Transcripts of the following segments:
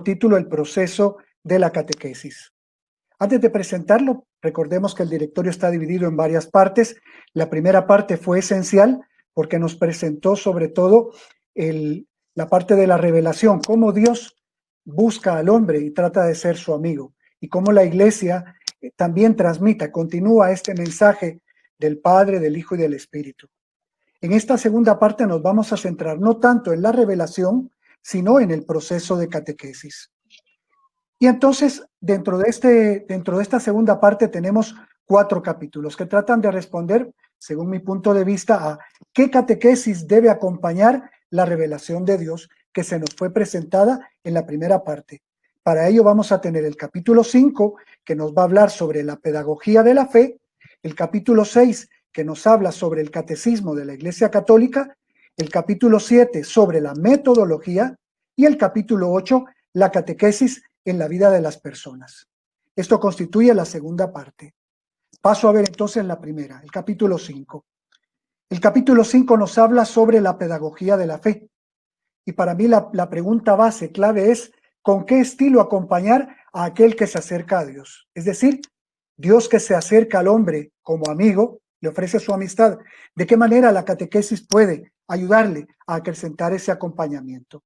Título: el proceso de la catequesis. Antes de presentarlo, recordemos que el directorio está dividido en varias partes. La primera parte fue esencial porque nos presentó sobre todo la parte de la revelación, cómo Dios busca al hombre y trata de ser su amigo, y cómo la iglesia también continúa este mensaje del Padre, del Hijo y del Espíritu. En esta segunda parte nos vamos a centrar no tanto en la revelación, sino en el proceso de catequesis. Y entonces, dentro de esta segunda parte tenemos 4 capítulos que tratan de responder, según mi punto de vista, a qué catequesis debe acompañar la revelación de Dios que se nos fue presentada en la primera parte. Para ello vamos a tener el capítulo 5, que nos va a hablar sobre la pedagogía de la fe, el capítulo 6, que nos habla sobre el catecismo de la Iglesia Católica, el capítulo 7 sobre la metodología y el capítulo 8, la catequesis en la vida de las personas. Esto constituye la segunda parte. Paso a ver entonces la primera, el capítulo 5. El capítulo 5 nos habla sobre la pedagogía de la fe. Y para mí la pregunta base, clave es, ¿con qué estilo acompañar a aquel que se acerca a Dios? Es decir, Dios que se acerca al hombre como amigo, le ofrece su amistad. ¿De qué manera la catequesis puede ayudarle a acrecentar ese acompañamiento?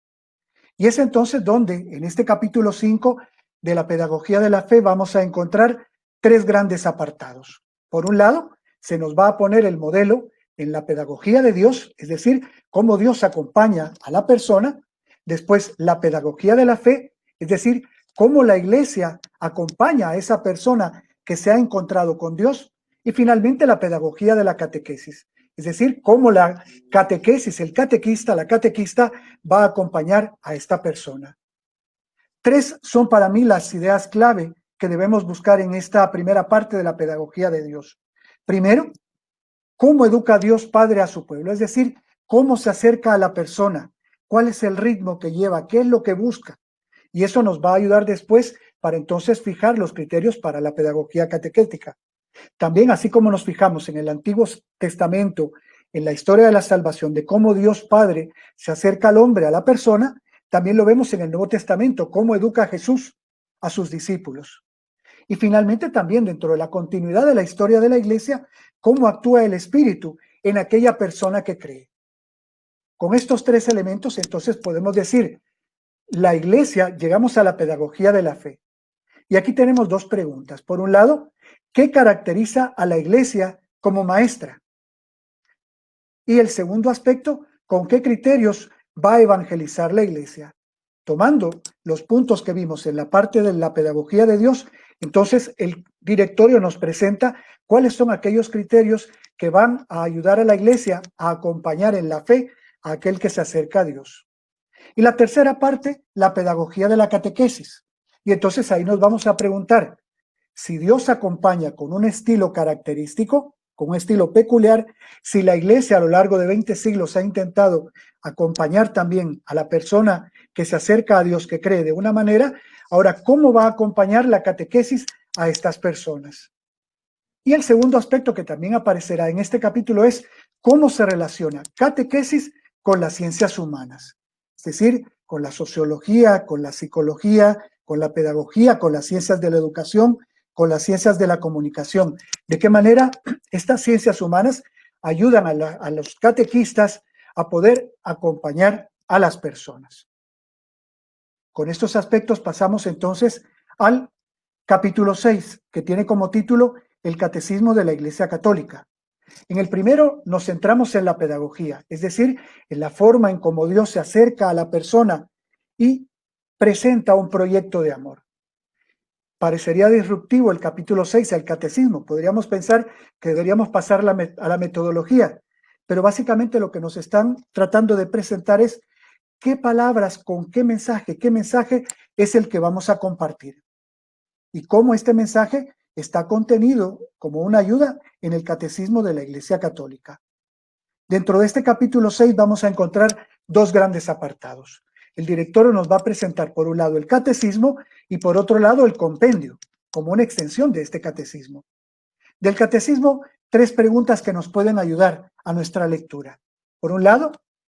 Y es entonces donde, en este capítulo 5 de la pedagogía de la fe, vamos a encontrar 3 grandes apartados. Por un lado, se nos va a poner el modelo en la pedagogía de Dios, es decir, cómo Dios acompaña a la persona. Después, la pedagogía de la fe, es decir, cómo la iglesia acompaña a esa persona que se ha encontrado con Dios. Y finalmente, la pedagogía de la catequesis, es decir, cómo la catequesis, el catequista, la catequista va a acompañar a esta persona. 3 son para mí las ideas clave que debemos buscar en esta primera parte de la pedagogía de Dios. Primero, cómo educa Dios Padre a su pueblo, es decir, cómo se acerca a la persona, cuál es el ritmo que lleva, qué es lo que busca. Y eso nos va a ayudar después para entonces fijar los criterios para la pedagogía catequética. También, así como nos fijamos en el Antiguo Testamento, en la historia de la salvación, de cómo Dios Padre se acerca al hombre, a la persona, también lo vemos en el Nuevo Testamento, cómo educa Jesús a sus discípulos. Y finalmente también dentro de la continuidad de la historia de la iglesia, cómo actúa el Espíritu en aquella persona que cree. Con estos 3 elementos, entonces podemos decir, la iglesia, llegamos a la pedagogía de la fe. Y aquí tenemos 2 preguntas. Por un lado, ¿qué caracteriza a la iglesia como maestra? Y el segundo aspecto, ¿con qué criterios va a evangelizar la iglesia? Tomando los puntos que vimos en la parte de la pedagogía de Dios, entonces el directorio nos presenta cuáles son aquellos criterios que van a ayudar a la iglesia a acompañar en la fe a aquel que se acerca a Dios. Y la tercera parte, la pedagogía de la catequesis. Y entonces ahí nos vamos a preguntar, si Dios acompaña con un estilo característico, con un estilo peculiar, si la iglesia a lo largo de 20 siglos ha intentado acompañar también a la persona que se acerca a Dios, que cree de una manera, ahora, ¿cómo va a acompañar la catequesis a estas personas? Y el segundo aspecto que también aparecerá en este capítulo es cómo se relaciona catequesis con las ciencias humanas, es decir, con la sociología, con la psicología, con la pedagogía, con las ciencias de la educación, con las ciencias de la comunicación. ¿De qué manera estas ciencias humanas ayudan a los catequistas a poder acompañar a las personas? Con estos aspectos pasamos entonces al capítulo 6, que tiene como título el Catecismo de la Iglesia Católica. En el primero nos centramos en la pedagogía, es decir, en la forma en cómo Dios se acerca a la persona y presenta un proyecto de amor. Parecería disruptivo el capítulo 6, el catecismo. Podríamos pensar que deberíamos pasar a la metodología, pero básicamente lo que nos están tratando de presentar es qué palabras, con qué mensaje es el que vamos a compartir. Y cómo este mensaje está contenido como una ayuda en el catecismo de la Iglesia Católica. Dentro de este capítulo 6 vamos a encontrar 2 grandes apartados. El directorio nos va a presentar por un lado el catecismo y por otro lado el compendio, como una extensión de este catecismo. Del catecismo, 3 preguntas que nos pueden ayudar a nuestra lectura. Por un lado,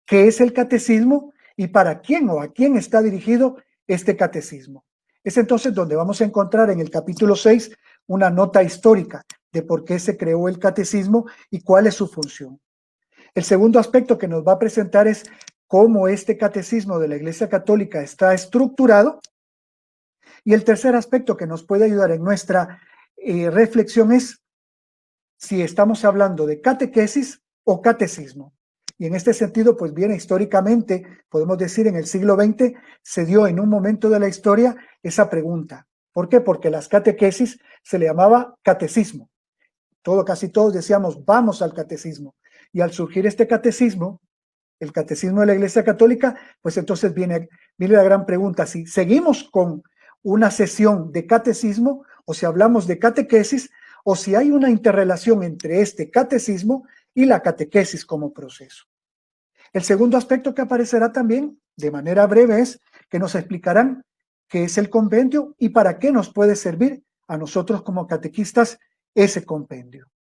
¿qué es el catecismo y para quién o a quién está dirigido este catecismo. Es entonces donde vamos a encontrar en el capítulo 6 una nota histórica de por qué se creó el catecismo y cuál es su función. El segundo aspecto que nos va a presentar es cómo este catecismo de la Iglesia Católica está estructurado. Y el tercer aspecto que nos puede ayudar en nuestra reflexión es si estamos hablando de catequesis o catecismo. Y en este sentido, pues viene históricamente, podemos decir en el siglo XX, se dio en un momento de la historia esa pregunta. ¿Por qué? Porque las catequesis se le llamaba catecismo. Casi todos decíamos, vamos al catecismo. Y al surgir este catecismo, el catecismo de la Iglesia Católica, pues entonces viene la gran pregunta, si seguimos con una sesión de catecismo o si hablamos de catequesis o si hay una interrelación entre este catecismo y la catequesis como proceso. El segundo aspecto que aparecerá también de manera breve es que nos explicarán qué es el compendio y para qué nos puede servir a nosotros como catequistas ese compendio.